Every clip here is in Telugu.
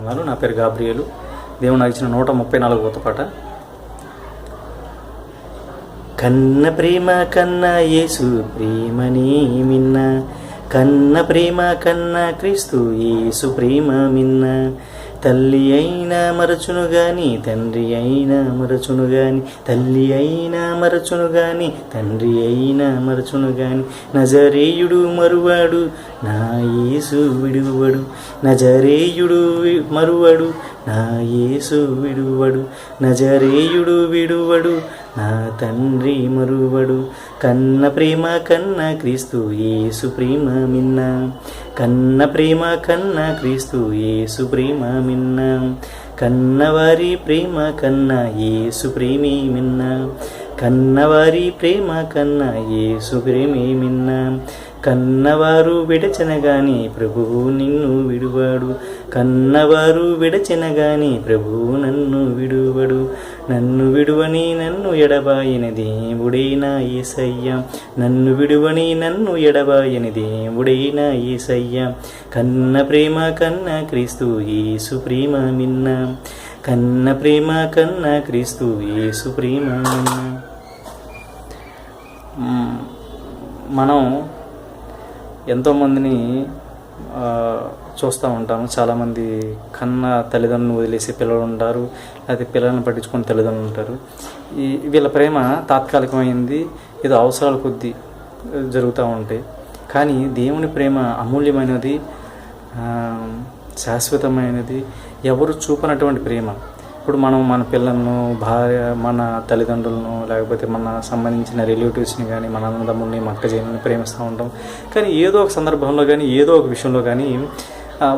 వందనాలు. నా పేరు గాబ్రియలు. దేవుడు నాకు ఇచ్చిన 134వ పాట. కన్న ప్రేమ కన్నా యేసు ప్రేమని మిన్న, కన్న ప్రేమ కన్నా క్రీస్తు యేసు ప్రేమ మిన్న. తల్లి అయినా మరచును గాని తండ్రి అయినా మరచును గాని, తల్లి అయినా మరచును గాని తండ్రి అయినా మరచును గాని, నజరేయుడు మరువాడు నా యేసు విడువడు, నజరేయుడు మరువడు నా యేసు విడువడు, నజరేయుడు విడువడు నా తండ్రి మరువడు. కన్న ప్రేమ కన్నా క్రీస్తు యేసు ప్రేమ మిన్న, కన్న ప్రేమ కన్నా క్రీస్తు యేసు ప్రేమ మిన్న. కన్నవారి ప్రేమ కన్నా యేసు ప్రేమే మిన్న, కన్నవారి ప్రేమ కన్నా యేసు ప్రేమే మిన్న. కన్నవారు విడచెనగాని ప్రభువు నిన్ను విడువాడు, కన్నవారు విడచెనగాని ప్రభువు నన్ను విడువడు. నన్ను విడువని నన్ను ఎడబాయని దేవుడైనా యేసయ్య, నన్ను విడువని నన్ను ఎడబాయని దేవుడైనా యేసయ్య. కన్న ప్రేమ కన్నా క్రీస్తు యేసు ప్రేమ మిన్న, కన్న ప్రేమ కన్నా క్రీస్తు యేసు ప్రేమ మిన్న. మనం ఎంతోమందిని చూస్తూ ఉంటాము. చాలామంది కన్న తల్లిదండ్రులను వదిలేసి పిల్లలు ఉంటారు, లేకపోతే పిల్లల్ని పట్టించుకొని తల్లిదండ్రులు ఉంటారు. వీళ్ళ ప్రేమ తాత్కాలికమైంది, ఏదో అవసరాల కొద్దీ జరుగుతూ ఉంటాయి. కానీ దేవుని ప్రేమ అమూల్యమైనది, శాశ్వతమైనది, ఎవరు చూపనటువంటి ప్రేమ. ఇప్పుడు మనం మన పిల్లలను, భార్య, మన తల్లిదండ్రులను, లేకపోతే మన సంబంధించిన రిలేటివ్స్ని కానీ, మన అన్నదమ్ముల్ని, మా అక్కజనుల్ని ప్రేమిస్తూ ఉంటాం. కానీ ఏదో ఒక సందర్భంలో కానీ, ఏదో ఒక విషయంలో కానీ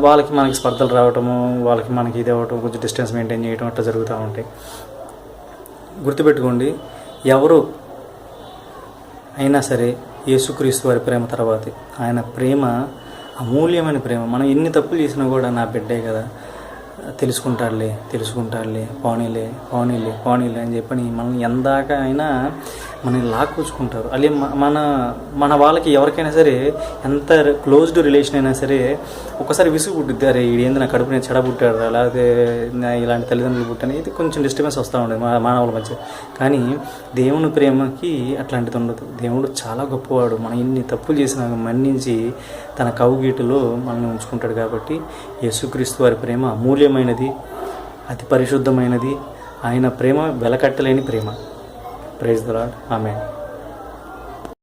వాళ్ళకి మనకి స్పర్ధలు రావటము, వాళ్ళకి మనకి ఇది అవ్వటం, కొంచెం డిస్టెన్స్ మెయింటైన్ చేయడం అట్లా జరుగుతూ ఉంటాయి. గుర్తుపెట్టుకోండి, ఎవరు అయినా సరే యేసుక్రీస్తు వారి ప్రేమ తర్వాతే. ఆయన ప్రేమ అమూల్యమైన ప్రేమ. మనం ఎన్ని తప్పులు చేసినా కూడా నా బిడ్డే కదా, తెలుసుకుంటాడులే పోనీలే అని చెప్పని మనం ఎందాక అయినా మనల్ని లాక్కొచ్చుకుంటారు. అలాగే మన వాళ్ళకి ఎవరికైనా సరే ఎంత క్లోజ్డ్ రిలేషన్ అయినా సరే ఒకసారి విసుగు పుట్టుద్ది. అరే ఏంది నా కడుపు నేను చెడబుట్టాడు, లేకపోతే ఇలాంటి తల్లిదండ్రులు పుట్టాను, ఇది కొంచెం డిస్టర్బెన్స్ వస్తూ ఉండేది మానవుల మధ్య. కానీ దేవుని ప్రేమకి అట్లాంటిది ఉండదు. దేవుడు చాలా గొప్పవాడు. మనం ఎన్ని తప్పులు చేసినా మన్నించి తన కౌగిటిలో మనల్ని ఉంచుకుంటాడు. కాబట్టి యేసుక్రీస్తు వారి ప్రేమ అమూల్యమైనది, అతి పరిశుద్ధమైనది. ఆయన ప్రేమ వెలకట్టలేని ప్రేమ. Praise the Lord. ఆమేన్.